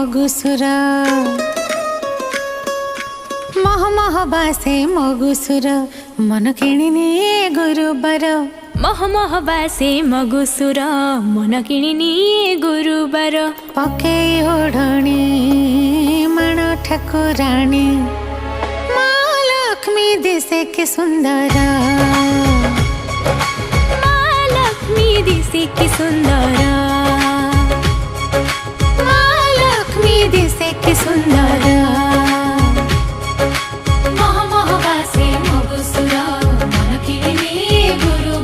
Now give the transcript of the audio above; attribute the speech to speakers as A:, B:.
A: मगुसुर मह मह बासे मगुसुर मन किणिनी गुरुबर
B: मह मह बासे मगुसुर मन किणिनी गुरुबर
A: पके ओढ़णी मण ठाकुराणी माँ लक्ष्मी दिसे के सुंदर
B: माँ लक्ष्मी दिसे के सुंदर
A: माँ लक्ष्मी दिसे के सुंदर मह मह बासे मगुसुर मन किणिनी गुरु